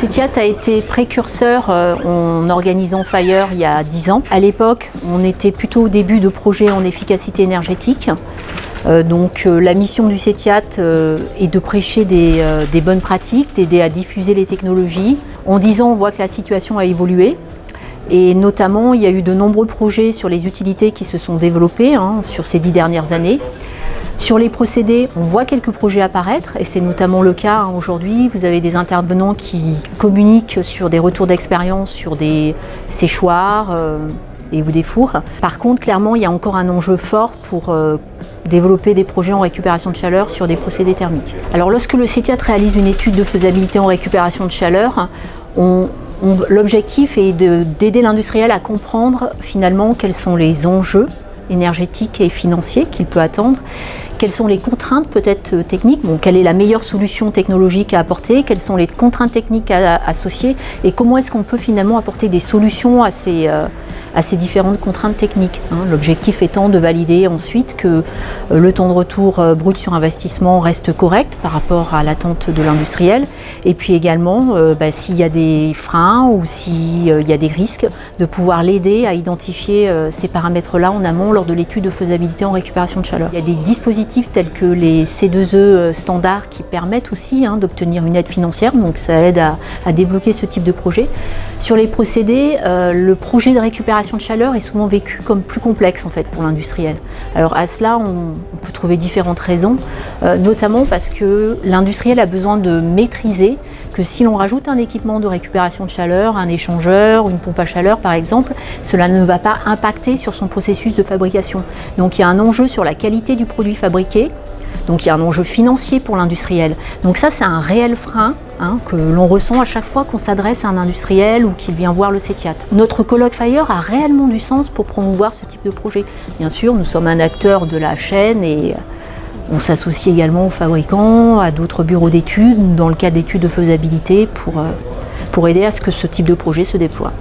CETIAT a été précurseur en organisant FIRE il y a 10 ans. À l'époque, on était plutôt au début de projets en efficacité énergétique. La mission du CETIAT est de prêcher des bonnes pratiques, d'aider à diffuser les technologies. En 10 ans, on voit que la situation a évolué. Et notamment, il y a eu de nombreux projets sur les utilités qui se sont développés sur ces 10 dernières années. Sur les procédés, on voit quelques projets apparaître et c'est notamment le cas aujourd'hui. Vous avez des intervenants qui communiquent sur des retours d'expérience sur des séchoirs ou des fours. Par contre, clairement, il y a encore un enjeu fort pour développer des projets en récupération de chaleur sur des procédés thermiques. Alors lorsque le CETIAT réalise une étude de faisabilité en récupération de chaleur, l'objectif est d'aider l'industriel à comprendre finalement quels sont les enjeux énergétiques et financiers qu'il peut attendre, quelles sont les contraintes peut-être techniques, quelle est la meilleure solution technologique à apporter, quelles sont les contraintes techniques associées et comment est-ce qu'on peut finalement apporter des solutions à ces différentes contraintes techniques. L'objectif étant de valider ensuite que le temps de retour brut sur investissement reste correct par rapport à l'attente de l'industriel et puis également s'il y a des freins ou s'il y a des risques, de pouvoir l'aider à identifier ces paramètres-là en amont lors de l'étude de faisabilité en récupération de chaleur. Il y a des dispositifs tels que les C2E standards qui permettent aussi d'obtenir une aide financière, donc ça aide à débloquer ce type de projet. Sur les procédés, le projet de récupération de chaleur est souvent vécu comme plus complexe en fait pour l'industriel. Alors à cela, on peut trouver différentes raisons, notamment parce que l'industriel a besoin de maîtriser que si l'on rajoute un équipement de récupération de chaleur, un échangeur, une pompe à chaleur par exemple, cela ne va pas impacter sur son processus de fabrication. Donc il y a un enjeu sur la qualité du produit fabriqué, donc il y a un enjeu financier pour l'industriel. Donc ça c'est un réel frein que l'on ressent à chaque fois qu'on s'adresse à un industriel ou qu'il vient voir le CETIAT. Notre colloque FIRE a réellement du sens pour promouvoir ce type de projet. Bien sûr, nous sommes un acteur de la chaîne et on s'associe également aux fabricants, à d'autres bureaux d'études, dans le cadre d'études de faisabilité pour aider à ce que ce type de projet se déploie.